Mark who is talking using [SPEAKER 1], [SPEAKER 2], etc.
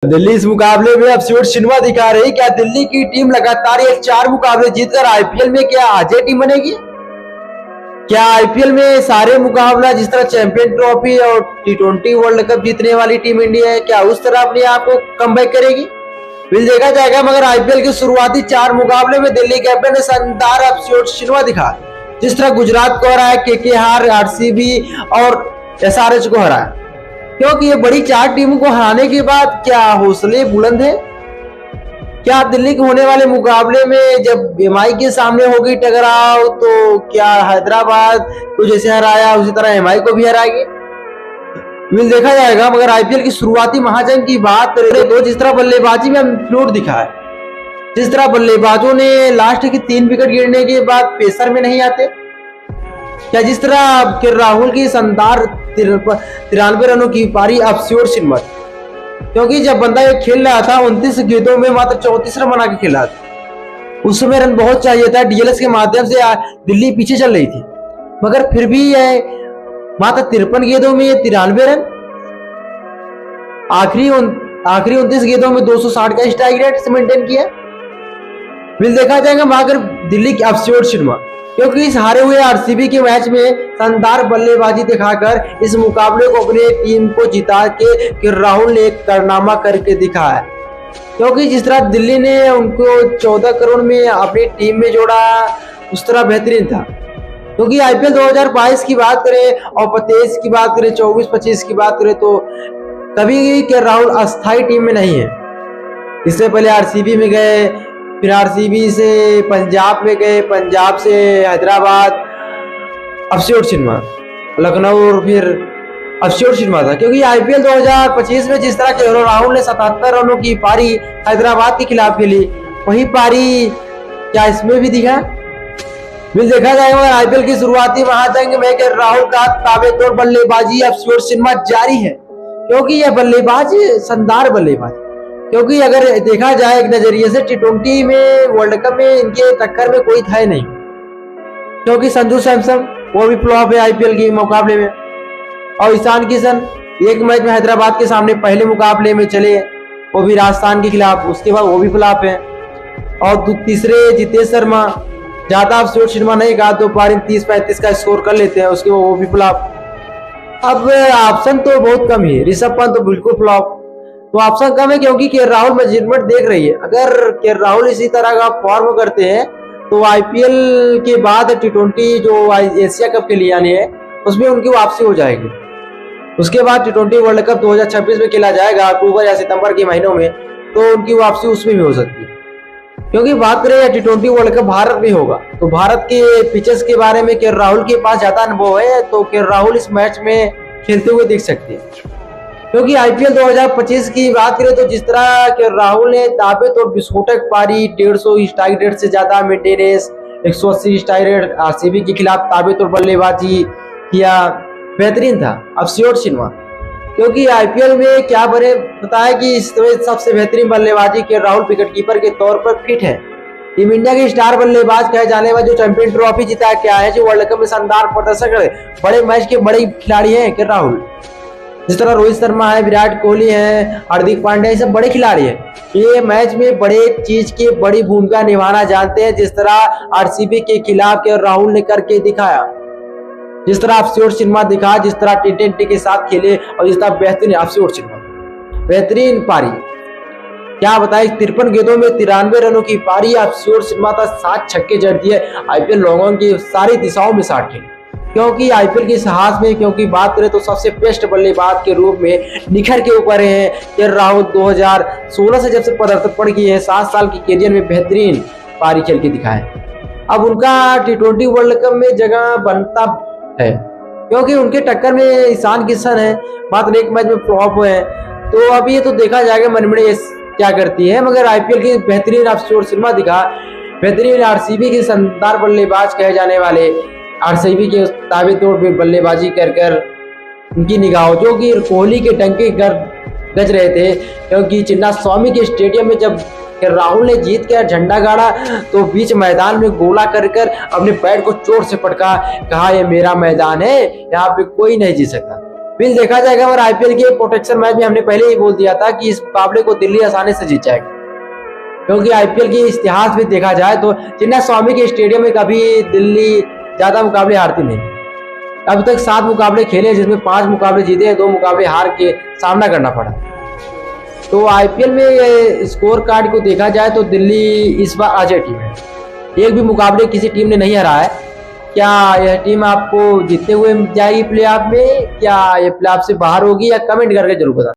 [SPEAKER 1] दिल्ली इस मुकाबले में अफसोस सिनेमा दिखा रही। क्या दिल्ली की टीम लगातार ये 4 मुकाबले जीतकर आईपीएल में क्या अजय टीम बनेगी? क्या आईपीएल में सारे मुकाबला जिस तरह चैंपियन ट्रॉफी और टी20 वर्ल्ड कप जीतने वाली टीम इंडिया है, क्या उस तरह अपने आप को कमबैक करेगी? बिल देखा जाएगा, मगर आईपीएल के शुरुआती 4 मुकाबले में दिल्ली कैपिटल ने शानदार अफसोस सिनेमा दिखा। जिस तरह गुजरात को हराया, केकेआर, आरसीबी और एसआरएच को हराया। क्योंकि ये बड़ी 4 टीमों को हराने के बाद क्या हौसले बुलंद है? क्या दिल्ली के होने वाले मुकाबले में जब एमआई के सामने होगी टकराव, तो क्या हैदराबाद को जैसे हराया उसी तरह एमआई को भी हराएगी? बिल देखा जाएगा, मगर आईपीएल की शुरुआती महाजंग की बात करें तो जिस तरह बल्लेबाजी में फ्लूट दिखा है, जिस तरह बल्लेबाजों ने लास्ट की 3 विकेट गिरने के बाद पेसर में नहीं आते, क्या जिस तरह राहुल की शानदार 93 रनों की पारी अफसोस सिनेमा, क्योंकि जब बंदा ये खेल रहा था 29 गेंदों में मात्र 34 रन बना के खेला था। उस समय रन बहुत चाहिए था, डीएलएस के माध्यम से दिल्ली पीछे चल रही थी, मगर फिर भी मात्र 53 गेंदों में 93 रन, आखिरी 29 गेंदों में 260 का स्ट्राइक रेट से मेंटेन किया। बिल देखा जाएगा, मगर दिल्ली की अफसोस सिनेमा, क्योंकि इस हारे हुए आरसीबी के मैच में शानदार बल्लेबाजी दिखाकर इस मुकाबले को अपने टीम को जिता के राहुल ने एक कारनामा करके दिखाया। क्योंकि जिस तरह दिल्ली ने उनको 14 करोड़ में अपनी टीम में जोड़ा, उस तरह बेहतरीन था। क्योंकि आईपीएल 2022 की बात करें और 23 की बात करें, 24-25 की बात करें, तो कभी के राहुल अस्थायी टीम में नहीं है। इससे पहले आरसीबी में गए, फिर आरसीबी से पंजाब में गए, पंजाब से हैदराबाद, अफसोस सिनेमा, लखनऊ, और फिर अफसोस सिनेमा था। क्योंकि आईपीएल 2025 में जिस तरह के राहुल ने 77 रनों की पारी हैदराबाद के खिलाफ खेली, वही पारी क्या इसमें भी दिखा? बिल देखा जाएगा, आईपीएल की शुरुआती महाजंग में राहुल का ताबेतोड़ बल्लेबाजी अफसोस सिनेमा जारी है। क्योंकि यह बल्लेबाज शानदार बल्लेबाज, क्योंकि अगर देखा जाए एक नजरिए से टी20 में वर्ल्ड कप में इनके टक्कर में कोई था नहीं। क्योंकि संजू सैमसन वो भी फ्लॉप है आईपीएल के मुकाबले में, और ईशान किशन एक मैच में हैदराबाद के सामने पहले मुकाबले में चले, वो भी राजस्थान के खिलाफ, उसके बाद वो भी फ्लॉप है। और तीसरे जितेश शर्मा, ज्यादा अफसोस सिनेमा नहीं कहा, 2 पारी 30-35 का स्कोर कर लेते हैं, उसके बाद वो भी फ्लॉप। अब ऑप्शन तो बहुत कम है, ऋषभ पंत तो बिल्कुल फ्लॉप, तो ऑप्शन कम है। क्योंकि के राहुल मैनेजमेंट देख रही है, अगर के राहुल इसी तरह का फॉर्म करते हैं तो आईपीएल के बाद टी20 जो एशिया कप के लिए आने है, उसमें उनकी वापसी हो जाएगी। उसके बाद टी20 वर्ल्ड कप 2026 में खेला जाएगा अक्टूबर या सितंबर के महीनों में, तो उनकी वापसी उसमें भी हो सकती है। क्योंकि बात करें टी20 वर्ल्ड कप भारत में होगा, तो भारत के पिचेस के बारे में के राहुल के पास ज्यादा अनुभव है, तो के राहुल इस मैच में खेलते हुए दिख सकते हैं। क्योंकि आईपीएल 2025 की बात करें तो जिस तरह के राहुल ने ताबेतोड़ विस्फोटक पारी, 150 स्ट्राइक रेट से ज्यादा मेंटेनेंस, 180 स्ट्राइक रेट आरसीबी के खिलाफ ताबेतोड़ बल्लेबाजी किया, बेहतरीन था अफसोस सिनेमा। क्योंकि आईपीएल में क्या बने बताया कि इस सबसे बेहतरीन बल्लेबाजी के राहुल विकेटकीपर के तौर पर फिट है। टीम इंडिया के स्टार बल्लेबाज कहे जाने वाले जो चैंपियन ट्रॉफी जीता क्या है, जो वर्ल्ड कप में शानदार प्रदर्शन करे, बड़े मैच के बड़े खिलाड़ी हैं के राहुल। जिस तरह रोहित शर्मा है, विराट कोहली है, हार्दिक पांड्या, ये सब बड़े खिलाड़ी हैं। ये मैच में बड़े चीज की बड़ी भूमिका निभाना जानते हैं, जिस तरह आरसीबी के खिलाफ के राहुल ने करके दिखाया। जिस तरह अफसोस सिनेमा दिखा, जिस तरह टी20 के साथ खेले, और जिस तरह बेहतरीन अफसोस सिनेमा, बेहतरीन पारी, क्या बताए 53 गेंदों में 93 रनों की पारी अफसोस सिनेमा था। 7 छक्के जड़ दिए, आईपीएल लोगों की सारी दिशाओं में 60 खेले। क्योंकि आईपीएल के इतिहास में क्योंकि बात करें तो सबसे बेस्ट बल्लेबाज के रूप में निखर के ऊपर है कि राहुल 2016 से जब से पदार्पण किए हैं, 7 साल की कैरियर में बेहतरीन पारी खेल के दिखाए। अब उनका टी20 वर्ल्ड कप में जगह बनता है, क्योंकि उनके टक्कर में ईशान किशन है, मात्र एक मैच में फ्लॉप हुए हैं। तो अब ये तो देखा जाएगा मनमणि क्या करती है, मगर आईपीएल की बेहतरीन अफसोस सिनेमा दिखा, बेहतरीन आरसीबी के शानदार बल्लेबाज कहे जाने वाले आरसीबी के ताबेतोड़ बल्लेबाजी कर उनकी निगाह, जो कि कोहली के टंके गज रहे थे। क्योंकि चिन्ना स्वामी के स्टेडियम में जब राहुल ने जीत के झंडा गाड़ा, तो बीच मैदान में गोला कर अपने पैर को चोट से पटका, कहा यह मेरा मैदान है, यहाँ पे कोई नहीं जीत सकता। फिर देखा जाएगा और आईपीएल के प्रोटेक्शन मैच में हमने पहले ही बोल दिया था कि इस मुकाबले को दिल्ली आसानी से जीत जाएगी, क्योंकि आईपीएल के इतिहास में देखा जाए तो चिन्नास्वामी के स्टेडियम में कभी दिल्ली ज्यादा मुकाबले हारती नहीं। अब तक 7 मुकाबले खेले जिसमें 5 मुकाबले जीते, 2 मुकाबले हार के सामना करना पड़ा। तो आईपीएल में स्कोर कार्ड को देखा जाए तो दिल्ली इस बार अजय टीम है, एक भी मुकाबले किसी टीम ने नहीं हरा है। क्या यह टीम आपको जीतते हुए जाएगी प्लेऑफ में, क्या ये प्लेऑफ से बाहर होगी, या कमेंट करके जरूर बताना।